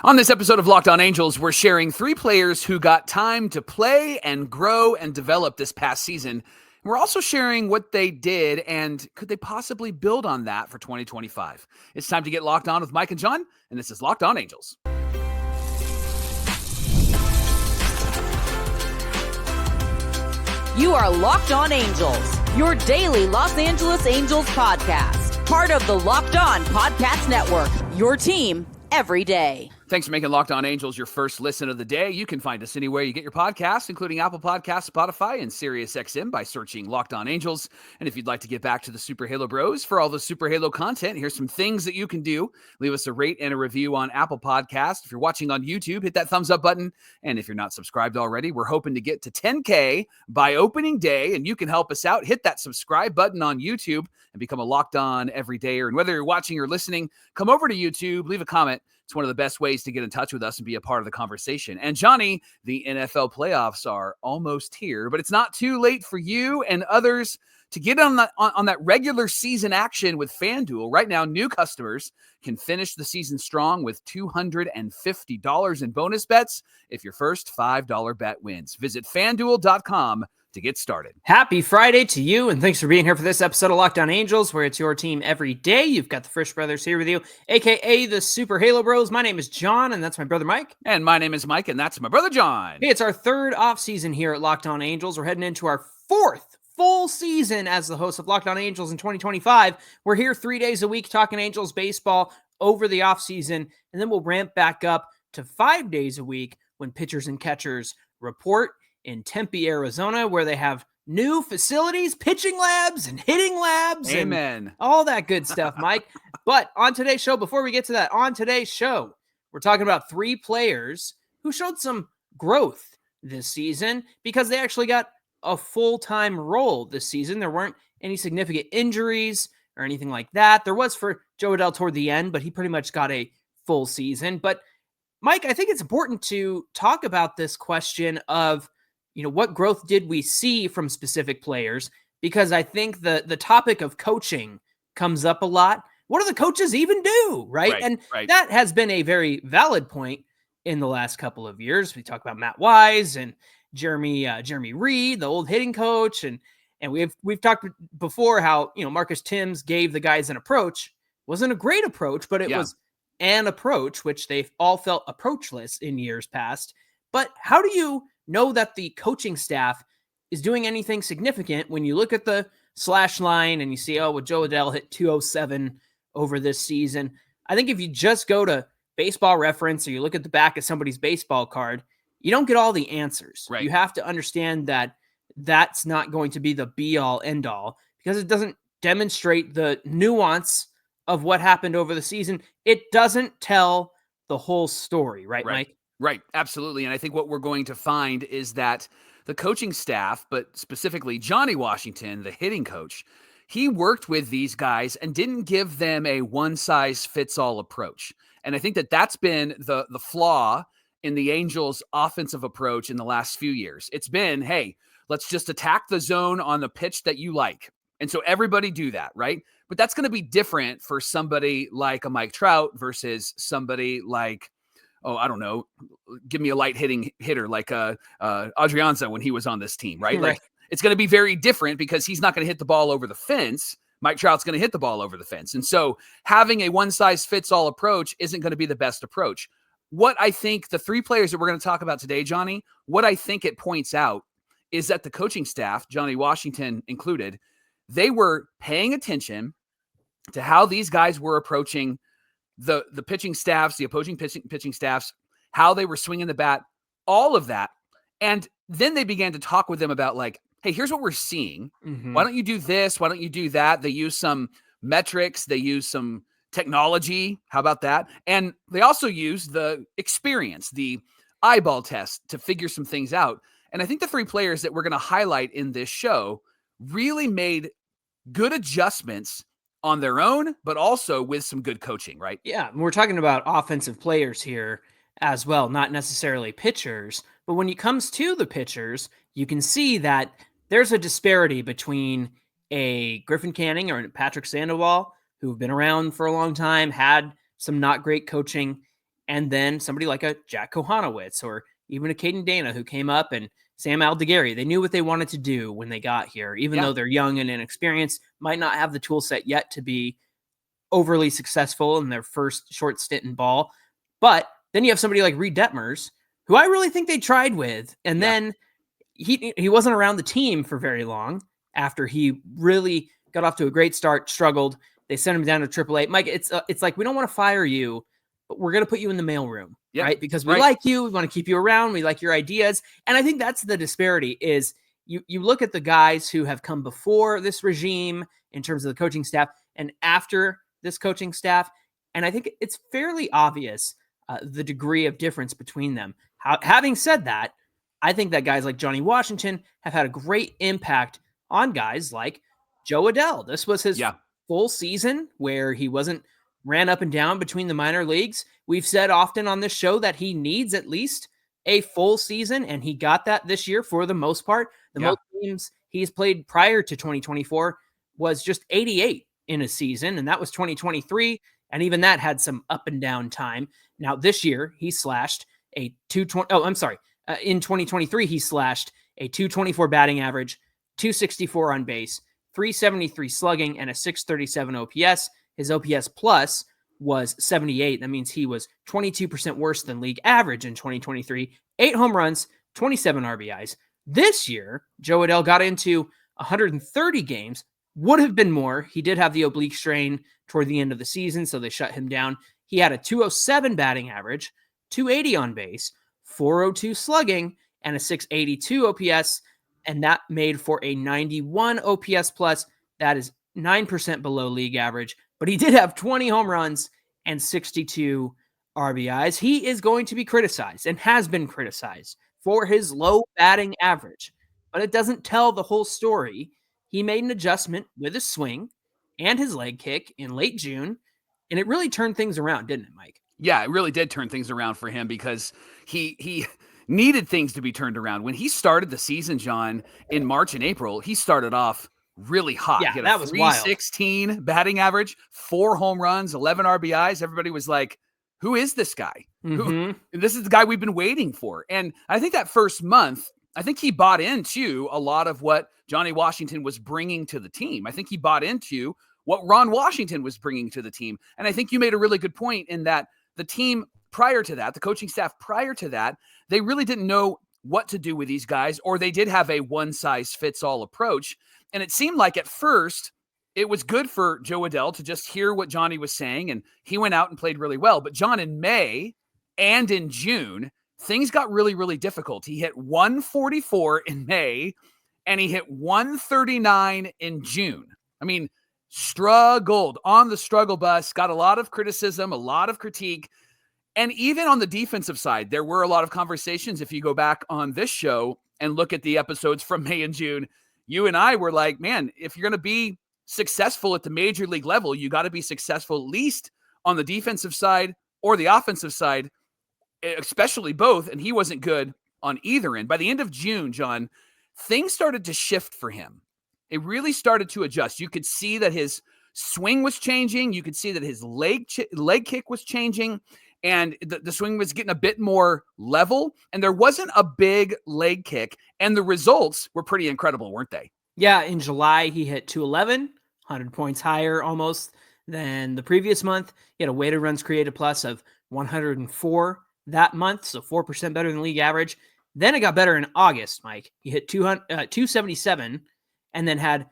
On this episode of Locked On Angels, we're sharing 3 players who got time to play and grow and develop this past season. We're also sharing what they did and could they possibly build on that for 2025. It's time to get locked on with Mike and John, and this is Locked On Angels. You are Locked On Angels, your daily Los Angeles Angels podcast. Part of the Locked On Podcast Network, your team every day. Thanks for making Locked On Angels your first listen of the day. You can find us anywhere you get your podcasts, including Apple Podcasts, Spotify, and SiriusXM by searching Locked On Angels. And if you'd like to get back to the Super Halo Bros for all the Super Halo content, here's some things that you can do. Leave us a rate and a review on Apple Podcasts. If you're watching on YouTube, hit that thumbs up button. And if you're not subscribed already, we're hoping to get to 10K by opening day, and you can help us out. Hit that subscribe button on YouTube and become a Locked On everydayer. And whether you're watching or listening, come over to YouTube, leave a comment. It's one of the best ways to get in touch with us and be a part of the conversation. And Johnny, the NFL playoffs are almost here, but it's not too late for you and others to get on that regular season action with FanDuel. Right now, new customers can finish the season strong with $250 in bonus bets if your first $5 bet wins. Visit FanDuel.com to get started. Happy Friday to you, and thanks for being here for this episode of Locked On Angels, where it's your team every day. You've got the Frisch Brothers here with you, a.k.a. the Super Halo Bros. My name is John, and that's my brother Mike. And my name is Mike, and that's my brother John. Hey, it's our third offseason here at Locked On Angels. We're heading into our fourth full season as the host of Locked On Angels in 2025. We're here 3 days a week talking Angels baseball over the offseason, and then we'll ramp back up to 5 days a week when pitchers and catchers report in Tempe, Arizona, where they have new facilities, pitching labs and hitting labs. Amen. And all that good stuff, Mike. But on today's show, before we get to that, on today's show, we're talking about 3 players who showed some growth this season because they actually got a full-time role this season. There weren't any significant injuries or anything like that. There was for Jo Adell toward the end, but he pretty much got a full season. But Mike, I think it's important to talk about this question of, what growth did we see from specific players? Because I think the topic of coaching comes up a lot. What do the coaches even do, right? And that has been a very valid point in the last couple of years. We talk about Matt Wise and Jeremy Reed, the old hitting coach, and we've talked before how Marcus Timms gave the guys an approach. Wasn't a great approach, but it was an approach, which they all felt approachless in years past. But how do you know that the coaching staff is doing anything significant when you look at the slash line and you see, Jo Adell hit 207 over this season? I think if you just go to Baseball Reference or you look at the back of somebody's baseball card, you don't get all the answers. Right. You have to understand that that's not going to be the be-all, end-all because it doesn't demonstrate the nuance of what happened over the season. It doesn't tell the whole story, right, Mike? Right, absolutely. And I think what we're going to find is that the coaching staff, but specifically Johnny Washington, the hitting coach, he worked with these guys and didn't give them a one-size-fits-all approach. And I think that that's been the flaw in the Angels' offensive approach in the last few years. It's been, hey, let's just attack the zone on the pitch that you like. And so everybody do that, right? But that's going to be different for somebody like a Mike Trout versus somebody like, I don't know, give me a light hitting hitter like Adrianza when he was on this team, right? Like it's going to be very different because he's not going to hit the ball over the fence. Mike Trout's going to hit the ball over the fence. And so having a one-size-fits-all approach isn't going to be the best approach. What I think the 3 players that we're going to talk about today, Johnny, what I think it points out is that the coaching staff, Johnny Washington included, they were paying attention to how these guys were approaching the pitching staffs, the opposing pitching staffs, how they were swinging the bat, all of that. And then they began to talk with them about like, hey, here's what we're seeing. Mm-hmm. Why don't you do this? Why don't you do that? They use some metrics. They use some technology. How about that? And they also use the experience, the eyeball test to figure some things out. And I think the 3 players that we're going to highlight in this show really made good adjustments on their own, but also with some good coaching, right? Yeah, we're talking about offensive players here as well, not necessarily pitchers. But when it comes to the pitchers, you can see that there's a disparity between a Griffin Canning or Patrick Sandoval, who've been around for a long time, had some not great coaching, and then somebody like a Jack Kohanowitz or even a Caden Dana who came up, and Sam Aldegheri. They knew what they wanted to do when they got here, even though they're young and inexperienced, might not have the tool set yet to be overly successful in their first short stint in ball. But then you have somebody like Reed Detmers, who I really think they tried with, and then he wasn't around the team for very long after he really got off to a great start, struggled. They sent him down to AAA. Mike, it's like, we don't want to fire you, but we're going to put you in the mailroom, right? Because we like you. We want to keep you around. We like your ideas. And I think that's the disparity is you look at the guys who have come before this regime in terms of the coaching staff and after this coaching staff. And I think it's fairly obvious the degree of difference between them. Having said that, I think that guys like Johnny Washington have had a great impact on guys like Joe Adell. This was his full season where he wasn't ran up and down between the minor leagues. We've said often on this show that he needs at least a full season, and he got that this year for the most part. The most games he's played prior to 2024 was just 88 in a season, and that was 2023, and even that had some up and down time. Now, this year, he slashed a 220. In 2023, he slashed a 224 batting average, 264 on base, 373 slugging, and a 637 OPS. His OPS plus was 78. That means he was 22% worse than league average in 2023. 8 home runs, 27 RBIs. This year, Joe Adell got into 130 games. Would have been more. He did have the oblique strain toward the end of the season, so they shut him down. He had a 207 batting average, 280 on base, 402 slugging, and a 682 OPS, and that made for a 91 OPS plus. That is 9% below league average, but he did have 20 home runs and 62 RBIs. He is going to be criticized and has been criticized for his low batting average, but it doesn't tell the whole story. He made an adjustment with his swing and his leg kick in late June, and it really turned things around, didn't it, Mike? Yeah, it really did turn things around for him because he needed things to be turned around. When he started the season, John, in March and April, he started off really hot. Yeah, he had that a was wild. 316 batting average, 4 home runs, 11 RBIs. Everybody was like, who is this guy? This is the guy we've been waiting for. And I think that first month, I think he bought into a lot of what Johnny Washington was bringing to the team. I think he bought into what Ron Washington was bringing to the team. And I think you made a really good point in that the team prior to that, the coaching staff prior to that, they really didn't know what to do with these guys, or they did have a one-size-fits-all approach. And it seemed like at first it was good for Joe Adell to just hear what Johnny was saying, and he went out and played really well. But John, in May and in June, things got really, really difficult. He hit 144 in May, and he hit 139 in June. I mean, struggled on the struggle bus, got a lot of criticism, a lot of critique. And even on the defensive side, there were a lot of conversations. If you go back on this show and look at the episodes from May and June, you and I were like, man, if you're going to be successful at the major league level, you got to be successful at least on the defensive side or the offensive side, especially both. And he wasn't good on either end. By the end of June, John, things started to shift for him. It really started to adjust. You could see that his swing was changing. You could see that his leg kick was changing, and the swing was getting a bit more level, and there wasn't a big leg kick, and the results were pretty incredible, weren't they? Yeah, in July, he hit 211, 100 points higher almost than the previous month. He had a weighted runs created plus of 104 that month, so 4% better than league average. Then it got better in August, Mike. He hit 277 and then had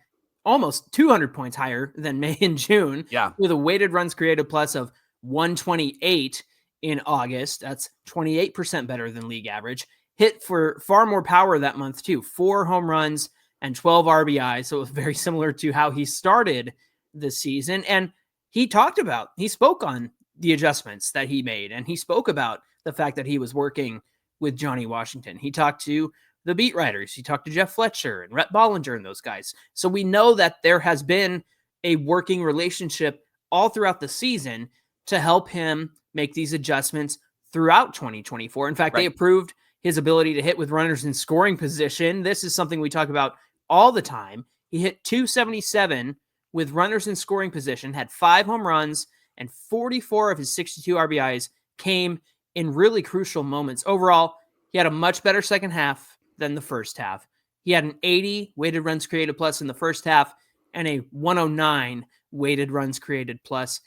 almost 200 points higher than May and June. Yeah. With a weighted runs created plus of 128 in August. That's 28% better than league average. Hit for far more power that month too. 4 home runs and 12 RBI. So it was very similar to how he started the season. And he spoke on the adjustments that he made. And he spoke about the fact that he was working with Johnny Washington. He talked to the beat writers. He talked to Jeff Fletcher and Rhett Bollinger and those guys. So we know that there has been a working relationship all throughout the season to help him make these adjustments throughout 2024. In fact, They approved his ability to hit with runners in scoring position. This is something we talk about all the time. He hit 277 with runners in scoring position, had 5 home runs, and 44 of his 62 RBIs came in really crucial moments. Overall, he had a much better second half than the first half. He had an 80 weighted runs created plus in the first half and a 109 weighted runs created plus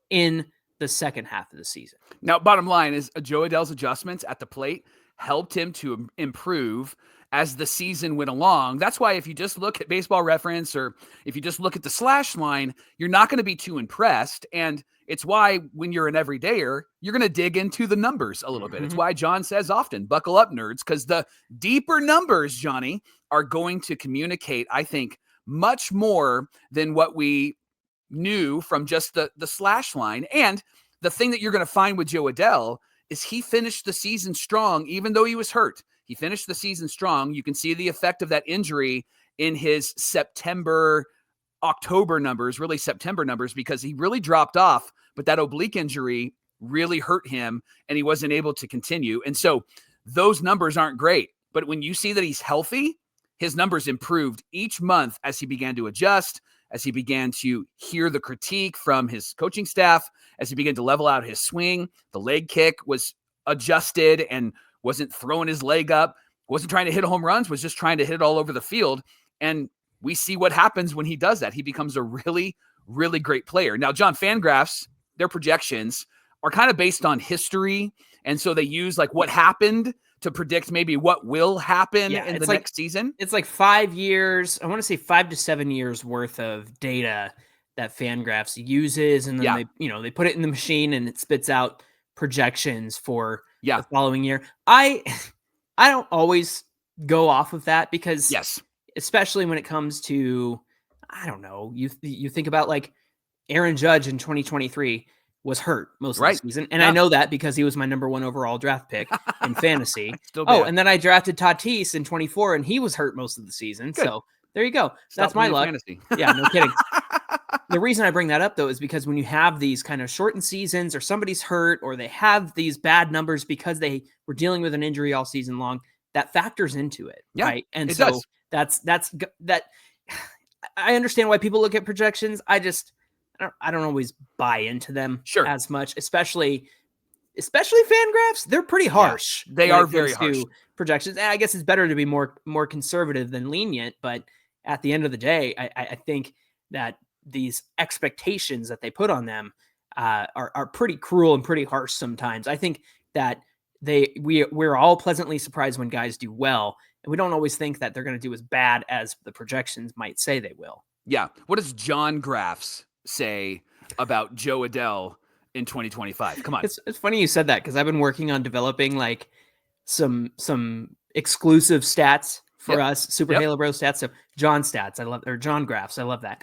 in the second half of the season. Now, bottom line is Joe Adell's adjustments at the plate helped him to improve as the season went along. That's why if you just look at Baseball Reference or if you just look at the slash line, you're not going to be too impressed. And it's why when you're an everydayer, you're going to dig into the numbers a little bit. It's why John says often, buckle up, nerds, because the deeper numbers, Johnny, are going to communicate, I think, much more than what we knew from just the slash line. And the thing that you're going to find with Joe Adell is he finished the season strong, even though he was hurt. He finished the season strong. You can see the effect of that injury in his September, October numbers, really September numbers, because he really dropped off, but that oblique injury really hurt him and he wasn't able to continue. And so those numbers aren't great. But when you see that he's healthy, his numbers improved each month as he began to adjust, as he began to hear the critique from his coaching staff, as he began to level out his swing. The leg kick was adjusted and wasn't throwing his leg up, wasn't trying to hit home runs, was just trying to hit it all over the field. And we see what happens when he does that. He becomes a really, really great player. Now, John, FanGraphs, their projections are kind of based on history. And so they use like what happened to predict maybe what will happen in the next season. It's like 5 years. I want to say 5 to 7 years worth of data that FanGraphs uses. And then they put it in the machine and it spits out projections for the following year. I don't always go off of that because especially when it comes to, I don't know, you think about like Aaron Judge in 2023 was hurt most of the season. And I know that because he was my number 1 overall draft pick in fantasy. And then I drafted Tatis in 24 and he was hurt most of the season. Good. So there you go. That's my luck. Fantasy. Yeah, no kidding. The reason I bring that up though is because when you have these kind of shortened seasons or somebody's hurt or they have these bad numbers because they were dealing with an injury all season long, that factors into it. Yeah, right. And so does. that's that. I understand why people look at projections. I don't always buy into them as much, especially FanGraphs. They're pretty harsh. Yeah, they are very harsh projections. And I guess it's better to be more conservative than lenient. But at the end of the day, I think that these expectations that they put on them are pretty cruel and pretty harsh sometimes. I think that we're all pleasantly surprised when guys do well, and we don't always think that they're going to do as bad as the projections might say they will. Yeah. What does John Graphs say about Joe Adell in 2025? Come on. It's funny you said that because I've been working on developing like some exclusive stats for us, Super Halo Bros stats. So John stats, John Graphs. I love that.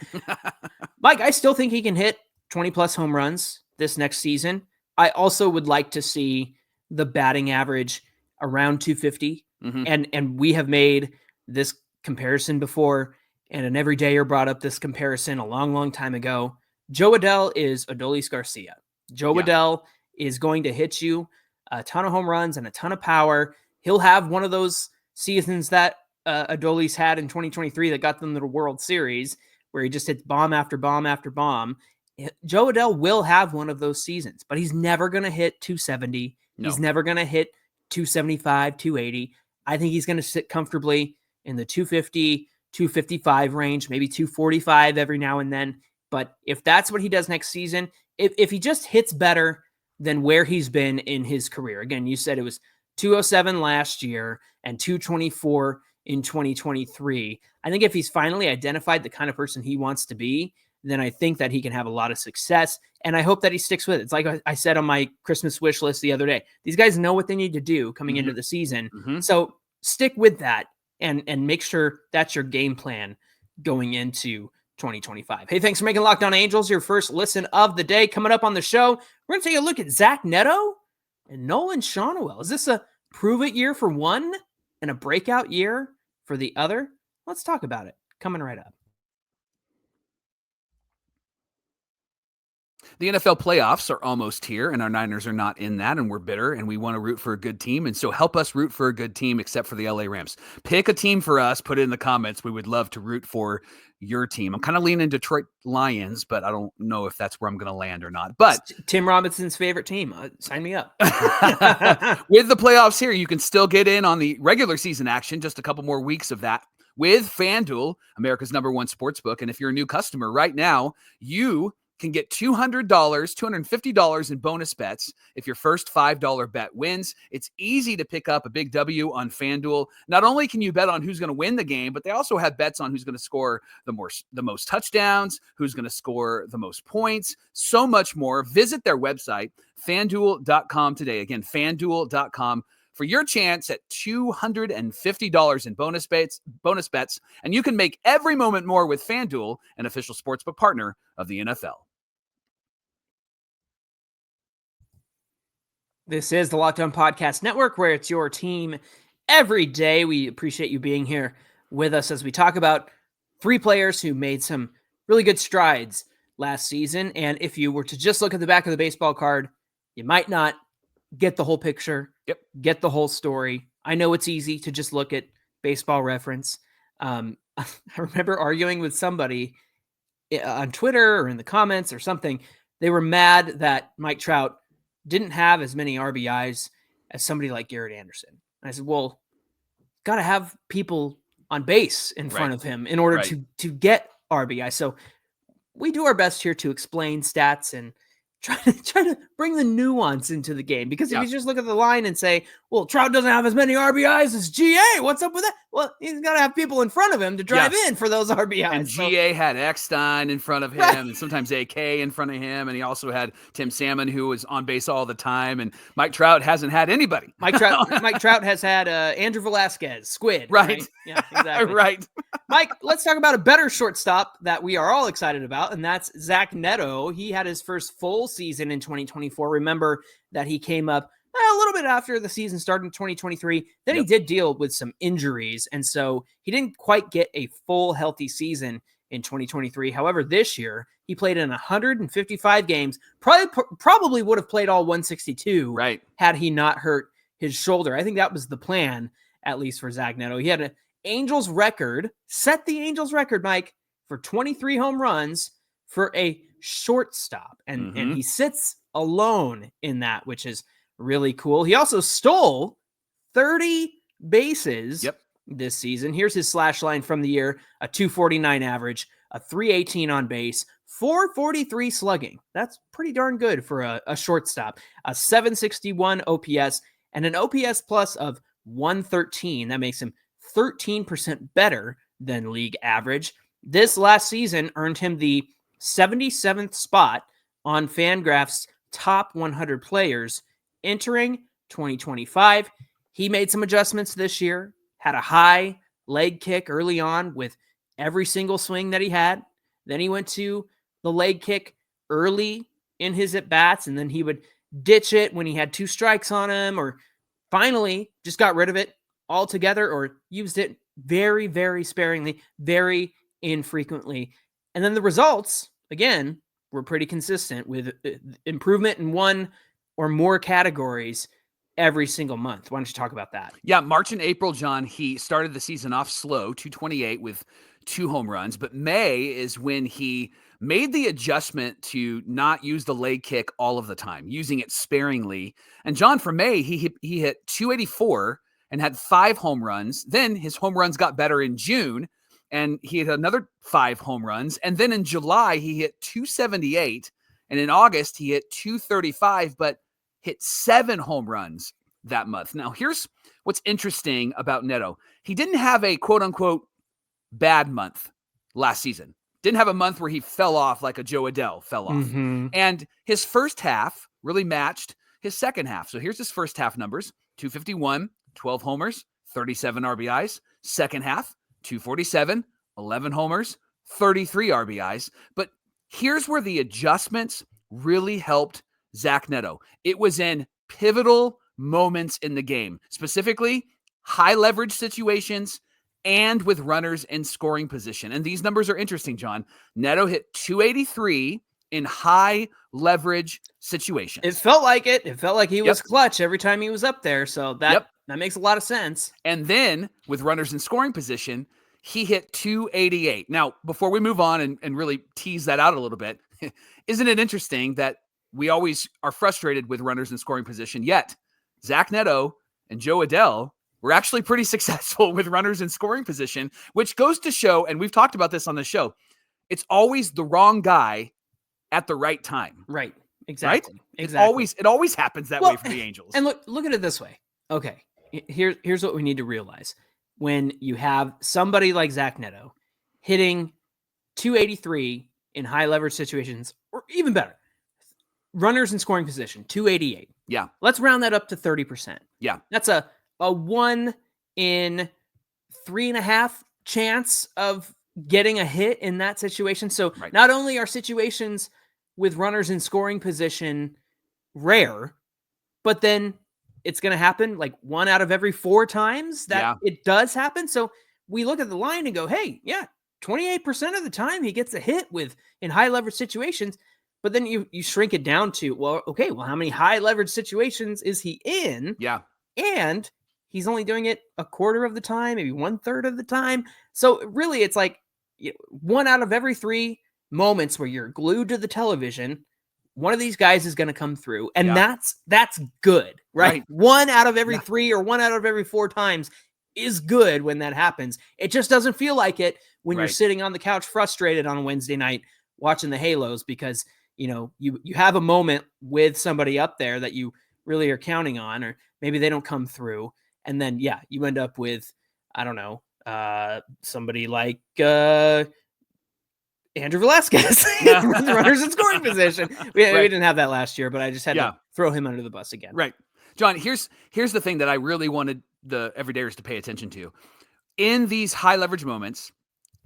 Mike, I still think he can hit 20 plus home runs this next season. I also would like to see the batting average around 250. And we have made this comparison before, and an everydayer brought up this comparison a long, long time ago. Joe Adell is Adolis Garcia. Joe Adell is going to hit you a ton of home runs and a ton of power. He'll have one of those seasons that Adolis had in 2023 that got them to the World Series, where he just hits bomb after bomb after bomb. Joe Adell will have one of those seasons, but he's never going to hit 270. No. He's never going to hit 275, 280. I think he's going to sit comfortably in the 250, 255 range, maybe 245 every now and then. But if that's what he does next season, if he just hits better than where he's been in his career, again, you said it was 207 last year and 224 in 2023. I think if he's finally identified the kind of person he wants to be, then I think that he can have a lot of success. And I hope that he sticks with it. It's like I said on my Christmas wish list the other day, these guys know what they need to do coming into the season. So stick with that and make sure that's your game plan going into 2025. Hey, thanks for making Locked On Angels your first listen of the day. Coming up on the show, we're going to take a look at Zach Neto and Nolan Schanuel. Is this a prove-it year for one and a breakout year for the other? Let's talk about it. Coming right up. The NFL playoffs are almost here, and our Niners are not in that, and we're bitter, and we want to root for a good team. And so help us root for a good team, except for the LA Rams. Pick a team for us. Put it in the comments. We would love to root for your team. I'm kind of leaning Detroit Lions, but I don't know if that's where I'm going to land or not. But it's Tim Robinson's favorite team. Sign me up. With the playoffs here, you can still get in on the regular season action. Just a couple more weeks of that with FanDuel, America's #1 sportsbook. And if you're a new customer right now, you can get $200, $250 in bonus bets if your first $5 bet wins. It's easy to pick up a big W on FanDuel. Not only can you bet on who's going to win the game, but they also have bets on who's going to score the most touchdowns, who's going to score the most points, so much more. Visit their website, FanDuel.com today. Again, FanDuel.com for your chance at $250 in bonus bets, and you can make every moment more with FanDuel, an official sportsbook partner of the NFL. This is the Locked On Podcast Network, where it's your team every day. We appreciate you being here with us as we talk about 3 players who made some really good strides last season. And if you were to just look at the back of the baseball card, you might not get the whole picture, get the whole story. I know it's easy to just look at Baseball Reference. I remember arguing with somebody on Twitter or in the comments or something. They were mad that Mike Trout didn't have as many RBIs as somebody like Garrett Anderson. And I said, well, got to have people on base in front of him in order to get RBI. So we do our best here to explain stats and try to bring the nuance into the game. Because if you just look at the line and say, well, Trout doesn't have as many RBIs as GA, what's up with that? Well, he's got to have people in front of him to drive in for those RBIs. And GA had Eckstein in front of him, and sometimes AK in front of him, and he also had Tim Salmon, who was on base all the time, and Mike Trout hasn't had anybody. Mike Trout has had Andrew Velasquez, Squid. Right? Yeah, exactly. Right. Mike, let's talk about a better shortstop that we are all excited about, and that's Zach Neto. He had his first full season in 2024. Remember that he came up a little bit after the season started in 2023. Then he did deal with some injuries, and so he didn't quite get a full healthy season in 2023. However, this year he played in 155 games. Probably would have played all 162 had he not hurt his shoulder. I think that was the plan, at least for Zach Neto. He had an Angels record, set the Angels record, Mike, for 23 home runs for a shortstop. And he sits alone in that, which is really cool. He also stole 30 bases this season. Here's his slash line from the year: a 249 average, a 318 on base, 443 slugging. That's pretty darn good for a shortstop. A 761 OPS and an OPS plus of 113. That makes him 13% better than league average. This last season earned him the 77th spot on FanGraphs' top 100 players entering 2025. He made some adjustments this year, had a high leg kick early on with every single swing that he had. Then he went to the leg kick early in his at-bats, and then he would ditch it when he had 2 strikes on him, or finally just got rid of it altogether, or used it very, very sparingly, very infrequently. And then the results, again, were pretty consistent with improvement in 1 or more categories every single month. Why don't you talk about that? Yeah, March and April, John, he started the season off slow, 228 with 2 home runs. But May is when he made the adjustment to not use the leg kick all of the time, using it sparingly. And John, for May, he hit 284 and had 5 home runs. Then his home runs got better in June, and he had another 5 home runs. And then in July, he hit 278. And in August, he hit 235, but hit 7 home runs that month. Now, here's what's interesting about Neto. He didn't have a quote-unquote bad month last season. Didn't have a month where he fell off like a Joe Adell fell off. And his first half really matched his second half. So here's his first half numbers: 251, 12 homers, 37 RBIs. Second half, 247, 11 homers, 33 RBIs. But here's where the adjustments really helped Zach Neto. It was in pivotal moments in the game, specifically high leverage situations and with runners in scoring position. And these numbers are interesting, John. Neto hit 283 in high leverage situations. It felt like it. It felt like he was Yep. clutch every time he was up there. So that makes a lot of sense. And then with runners in scoring position, he hit 288. Now, before we move on and really tease that out a little bit, isn't it interesting that we always are frustrated with runners in scoring position, yet Zach Neto and Joe Adell were actually pretty successful with runners in scoring position, which goes to show, and we've talked about this on the show, it's always the wrong guy at the right time. Right. Exactly. Right? Exactly. It always happens that way for the Angels. And look at it this way. Okay. Here's what we need to realize. When you have somebody like Zach Neto hitting 283 in high leverage situations, or even better, runners in scoring position, 288. Yeah. Let's round that up to 30%. Yeah. That's a 1 in 3.5 chance of getting a hit in that situation. So not only are situations with runners in scoring position rare, but then it's going to happen like 1 out of every 4 times that it does happen. So we look at the line and go, hey, 28% of the time he gets a hit in high leverage situations. But then you shrink it down to, how many high leverage situations is he in? Yeah. And he's only doing it a quarter of the time, maybe 1/3 of the time. So really it's like 1 out of every 3 moments where you're glued to the television, one of these guys is going to come through. And that's good, right? 1 out of every 3 or 1 out of every 4 times is good when that happens. It just doesn't feel like it when you're sitting on the couch frustrated on a Wednesday night watching the Halos because you have a moment with somebody up there that you really are counting on, or maybe they don't come through. And then, you end up with, I don't know, somebody like Andrew Velasquez, runners in scoring position. We didn't have that last year, but I just had to throw him under the bus again. Right. John, here's the thing that I really wanted the everydayers to pay attention to. In these high leverage moments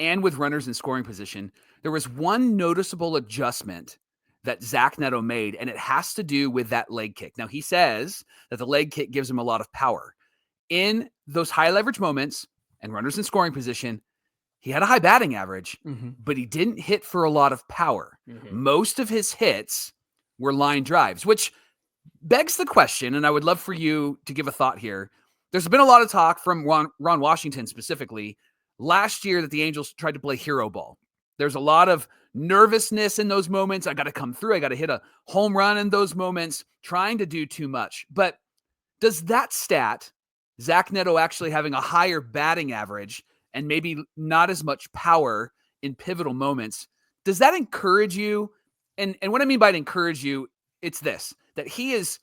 and with runners in scoring position, there was one noticeable adjustment that Zach Neto made, and it has to do with that leg kick. Now, he says that the leg kick gives him a lot of power. In those high leverage moments and runners in scoring position, he had a high batting average, but he didn't hit for a lot of power. Most of his hits were line drives, which begs the question, and I would love for you to give a thought here. There's been a lot of talk from Ron Washington specifically last year that the Angels tried to play hero ball. There's a lot of nervousness in those moments. I got to come through. I got to hit a home run in those moments, trying to do too much. But does that stat, Zach Neto actually having a higher batting average and maybe not as much power in pivotal moments, does that encourage you? And what I mean by encourage you, it's this, that he is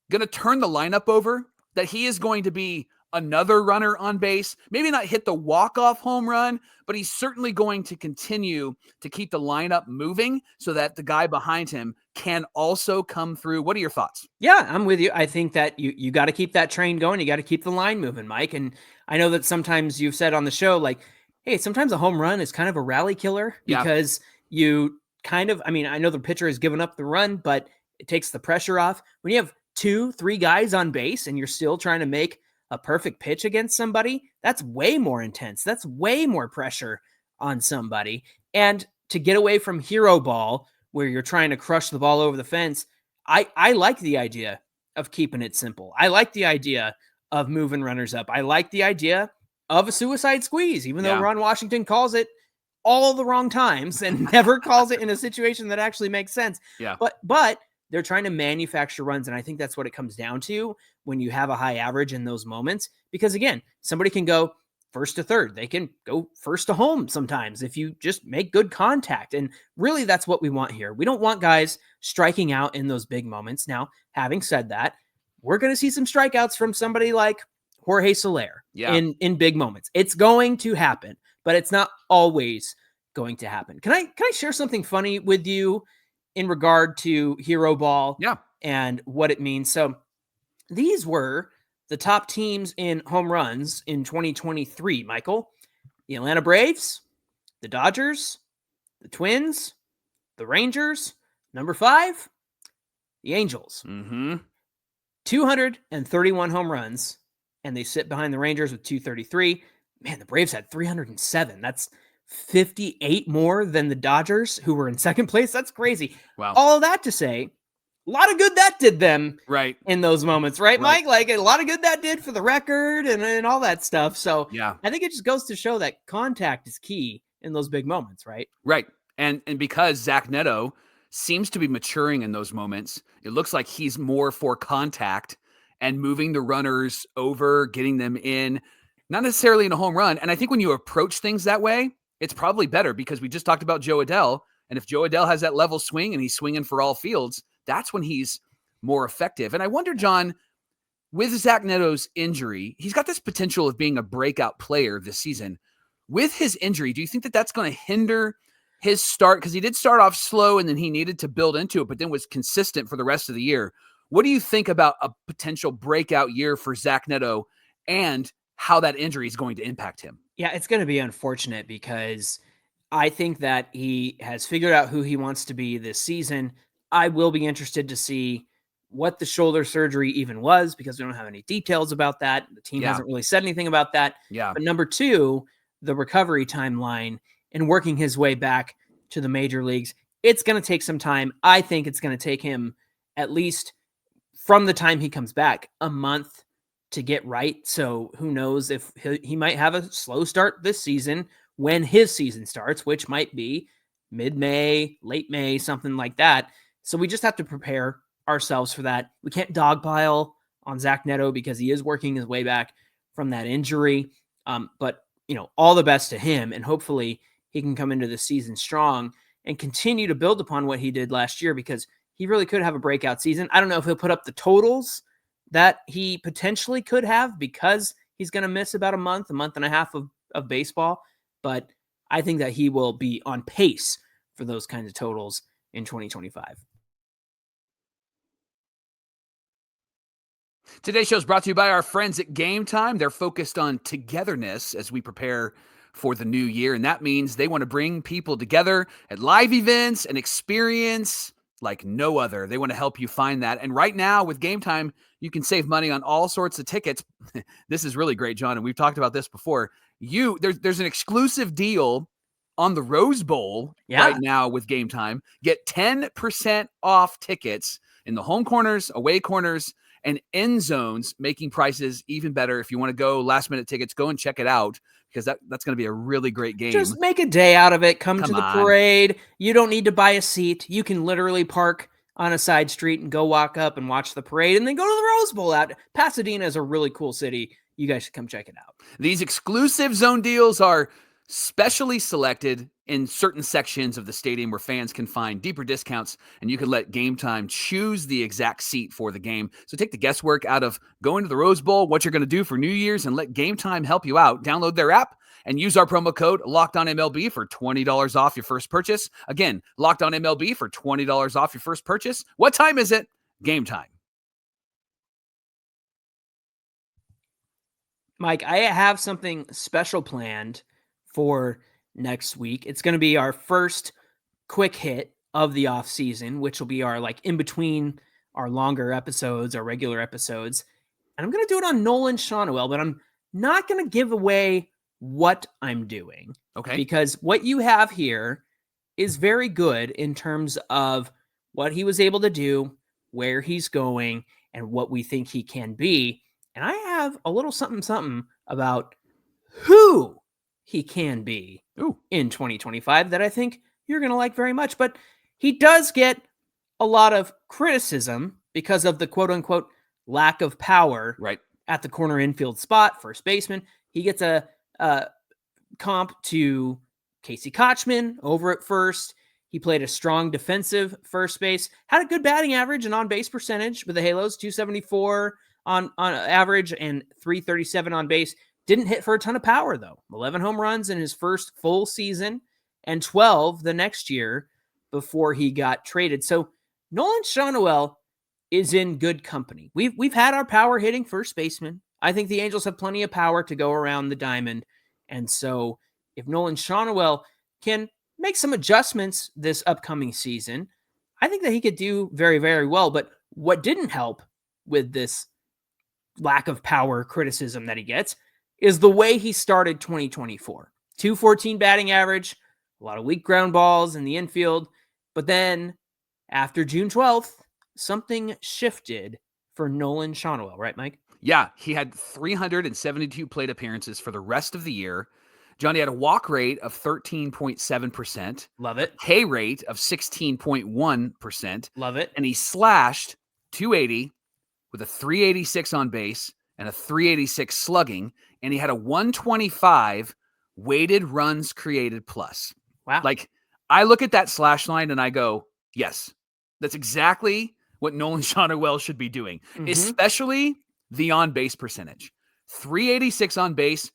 going to turn the lineup over, that he is going to be another runner on base, maybe not hit the walk-off home run, but he's certainly going to continue to keep the lineup moving so that the guy behind him can also come through. What are your thoughts? Yeah, I'm with you. I think that you got to keep that train going. You got to keep the line moving, Mike. And I know that sometimes you've said on the show, like, hey, sometimes a home run is kind of a rally killer because you kind of, I know the pitcher has given up the run, but it takes the pressure off. When you have 2-3 guys on base and you're still trying to make a perfect pitch against somebody, that's way more intense. That's way more pressure on somebody. And to get away from hero ball, where you're trying to crush the ball over the fence, I like the idea of keeping it simple. I like the idea of moving runners up. I like the idea of a suicide squeeze, even though Ron Washington calls it all the wrong times and never calls it in a situation that actually makes sense. Yeah. But they're trying to manufacture runs. And I think that's what it comes down to when you have a high average in those moments, because again, somebody can go first to third. They can go first to home sometimes if you just make good contact. And really that's what we want here. We don't want guys striking out in those big moments. Now, having said that, we're going to see some strikeouts from somebody like Jorge Soler in big moments. It's going to happen, but it's not always going to happen. Can I share something funny with you in regard to hero ball and what it means? So these were the top teams in home runs in 2023, Michael. The Atlanta Braves, the Dodgers, the Twins, the Rangers. Number 5, the Angels. 231 home runs, and they sit behind the Rangers with 233. Man, the Braves had 307. That's 58 more than the Dodgers, who were in second place. That's crazy. Wow. All of that to say, a lot of good that did them Right. in those moments, right, Right. Mike? Like a lot of good that did for the record and all that stuff. So Yeah. I think it just goes to show that contact is key in those big moments, right? Right. And because Zach Neto seems to be maturing in those moments, it looks like he's more for contact and moving the runners over, getting them in, not necessarily in a home run. And I think when you approach things that way, it's probably better because we just talked about Joe Adell. And if Joe Adell has that level swing and he's swinging for all fields, that's when he's more effective. And I wonder, John, with Zach Neto's injury, he's got this potential of being a breakout player this season. With his injury, do you think that that's going to hinder his start? Because he did start off slow and then he needed to build into it, but then was consistent for the rest of the year. What do you think about a potential breakout year for Zach Neto and how that injury is going to impact him? Yeah, it's going to be unfortunate because I think that he has figured out who he wants to be this season. I will be interested to see what the shoulder surgery even was because we don't have any details about that. The team hasn't really said anything about that. Yeah. But number two, the recovery timeline and working his way back to the major leagues. It's going to take some time. I think it's going to take him at least from the time he comes back a month to get right. So who knows if he might have a slow start this season when his season starts, which might be mid-May, late May, something like that. So we just have to prepare ourselves for that. We can't dogpile on Zach Neto because he is working his way back from that injury. But, all the best to him. And hopefully he can come into the season strong and continue to build upon what he did last year because he really could have a breakout season. I don't know if he'll put up the totals that he potentially could have because he's going to miss about a month and a half of baseball. But I think that he will be on pace for those kinds of totals in 2025. Today's show is brought to you by our friends at Gametime. They're focused on togetherness as we prepare for the new year. And that means they want to bring people together at live events and experience like no other. They want to help you find that. And right now with Gametime, you can save money on all sorts of tickets. This is really great, John. And we've talked about this before. There's an exclusive deal on the Rose Bowl right now with Gametime. Get 10% off tickets in the home corners, away corners, and end zones, making prices even better. If you want to go last minute tickets, go and check it out because that's going to be a really great game. Just make a day out of it. Come to the parade. You don't need to buy a seat. You can literally park on a side street and go walk up and watch the parade and then go to the Rose Bowl out. Pasadena is a really cool city. You guys should come check it out. These exclusive zone deals are specially selected in certain sections of the stadium where fans can find deeper discounts, and you can let Gametime choose the exact seat for the game. So take the guesswork out of going to the Rose Bowl, what you're going to do for New Year's, and let Gametime help you out. Download their app and use our promo code LOCKEDONMLB for $20 off your first purchase. Again, LOCKEDONMLB for $20 off your first purchase. What time is it? Gametime. Mike, I have something special planned for next week. It's going to be our first quick hit of the off season, which will be our in between our longer episodes, our regular episodes. And I'm going to do it on Nolan Schanuel, but I'm not going to give away what I'm doing. Okay. Because what you have here is very good in terms of what he was able to do, where he's going, and what we think he can be. And I have a little something about who he can be in 2025 that I think you're going to like very much. But he does get a lot of criticism because of the quote unquote lack of power at the corner infield spot, first baseman. He gets a comp to Casey Kochman over at first. He played a strong defensive first base, had a good batting average and on-base percentage with the Halos, 274 on average and 337 on base. Didn't hit for a ton of power, though. 11 home runs in his first full season and 12 the next year before he got traded. So Nolan Schanuel is in good company. We've had our power hitting first baseman. I think the Angels have plenty of power to go around the diamond. And so if Nolan Schanuel can make some adjustments this upcoming season, I think that he could do very, very well. But what didn't help with this lack of power criticism that he gets is the way he started 2024. 214 batting average, a lot of weak ground balls in the infield. But then after June 12th, something shifted for Nolan Schanuel, right, Mike? Yeah, he had 372 plate appearances for the rest of the year. Johnny had a walk rate of 13.7%. Love it. K rate of 16.1%. Love it. And he slashed 280 with a 386 on base and a 386 slugging. And he had a 125 weighted runs created plus. Wow. Like, I look at that slash line and I go, yes, that's exactly what Nolan Schanuel should be doing, especially the on-base percentage. 386 on base,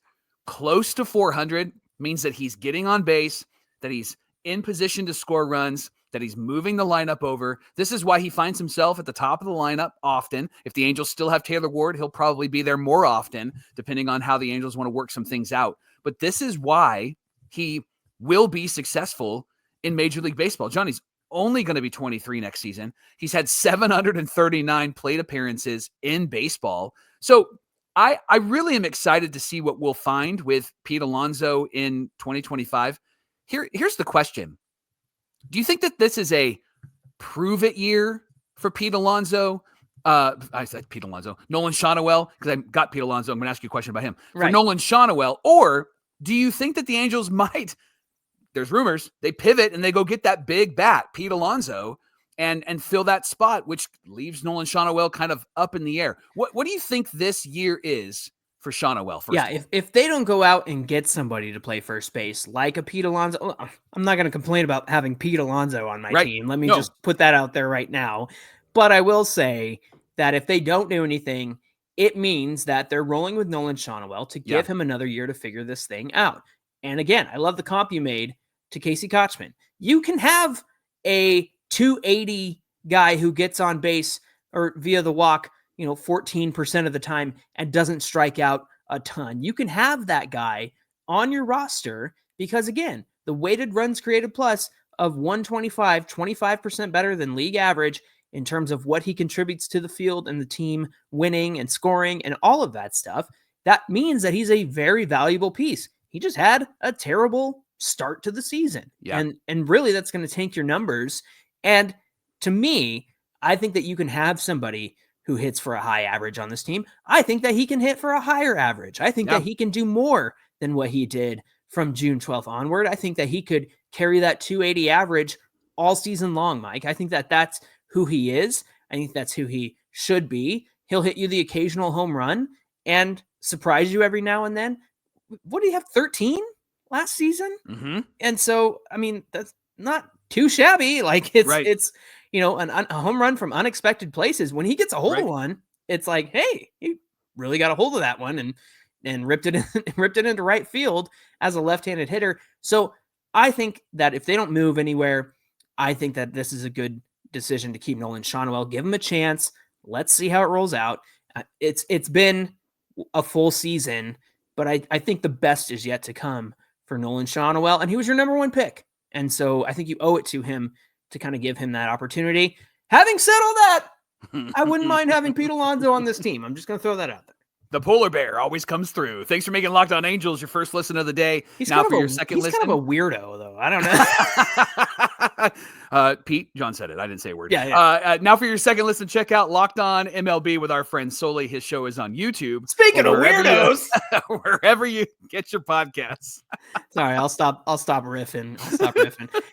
close to 400, means that he's getting on base, that he's in position to score runs, that he's moving the lineup over. This is why he finds himself at the top of the lineup often. If the Angels still have Taylor Ward, he'll probably be there more often, depending on how the Angels want to work some things out. But this is why he will be successful in Major League Baseball. Johnny's only going to be 23 next season. He's had 739 plate appearances in baseball. So I really am excited to see what we'll find with Pete Alonso in 2025. Here's the question. Do you think that this is a prove it year for Pete Alonso? I said Pete Alonso, Nolan Schanuel, because I got Pete Alonso. I'm going to ask you a question about him. Right. For Nolan Schanuel, or do you think that the Angels might, there's rumors, they pivot and they go get that big bat, Pete Alonso, and fill that spot, which leaves Nolan Schanuel kind of up in the air. What do you think this year is for Schanuel? If they don't go out and get somebody to play first base like a Pete Alonso, I'm not going to complain about having Pete Alonso on my team. Let me just put that out there right now. But I will say that if they don't do anything, it means that they're rolling with Nolan Schanuel to give him another year to figure this thing out. And again, I love the comp you made to Casey Kochman. You can have a 280 guy who gets on base or via the walk, 14% of the time and doesn't strike out a ton. You can have that guy on your roster because, again, the weighted runs created plus of 125, 25% better than league average in terms of what he contributes to the field and the team winning and scoring and all of that stuff. That means that he's a very valuable piece. He just had a terrible start to the season. Yeah. And really that's going to tank your numbers. And to me, I think that you can have somebody who hits for a high average on this team. I think that he can hit for a higher average. I think that he can do more than what he did from June 12th onward. I think that he could carry that 280 average all season long, Mike. I think that that's who he is. I think that's who he should be. He'll hit you the occasional home run and surprise you every now and then. What do you have, 13 last season? And so, I mean, that's not too shabby. Like it's a home run from unexpected places. When he gets a hold of one, it's like, hey, he really got a hold of that one and ripped it into right field as a left-handed hitter. So I think that if they don't move anywhere, I think that this is a good decision to keep Nolan Schanuel. Give him a chance. Let's see how it rolls out. It's been a full season, but I think the best is yet to come for Nolan Schanuel, and he was your number one pick. And so I think you owe it to him to kind of give him that opportunity. Having said all that, I wouldn't mind having Pete Alonso on this team. I'm just going to throw that out there. The polar bear always comes through. Thanks for making Locked On Angels your first listen of the day. He's now kind for of your second listen. He's kind of a weirdo, though. I don't know. Pete, John said it. I didn't say a word. Yeah. Now for your second listen, check out Locked On MLB with our friend Soli. His show is on YouTube. Speaking of weirdos, wherever you get your podcasts. Sorry, I'll stop riffing.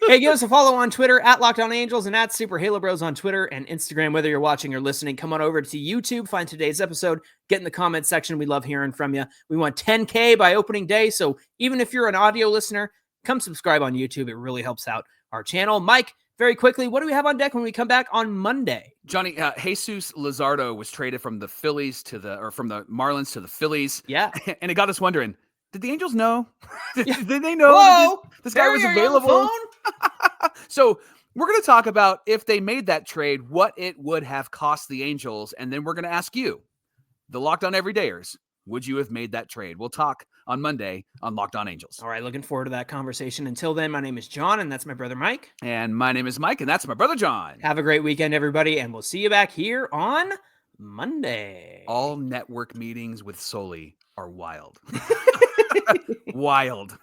Hey, give us a follow on Twitter at Locked On Angels and at Super Halo Bros on Twitter and Instagram. Whether you're watching or listening, come on over to YouTube, find today's episode, get in the comments section. We love hearing from you. We want 10K by opening day. So even if you're an audio listener, come subscribe on YouTube. It really helps out our channel. Mike, very quickly, what do we have on deck when we come back on Monday? Johnny, Jesus Luzardo was traded from the Marlins to the Phillies. Yeah. And it got us wondering, did the Angels know? Did they know this guy was available? So we're going to talk about if they made that trade, what it would have cost the Angels. And then we're going to ask you, the Locked On Everydayers, would you have made that trade? We'll talk on Monday on Locked On Angels. All right, looking forward to that conversation. Until then, my name is John, and that's my brother Mike. And my name is Mike, and that's my brother John. Have a great weekend, everybody, and we'll see you back here on Monday. All network meetings with Soli are wild. Wild.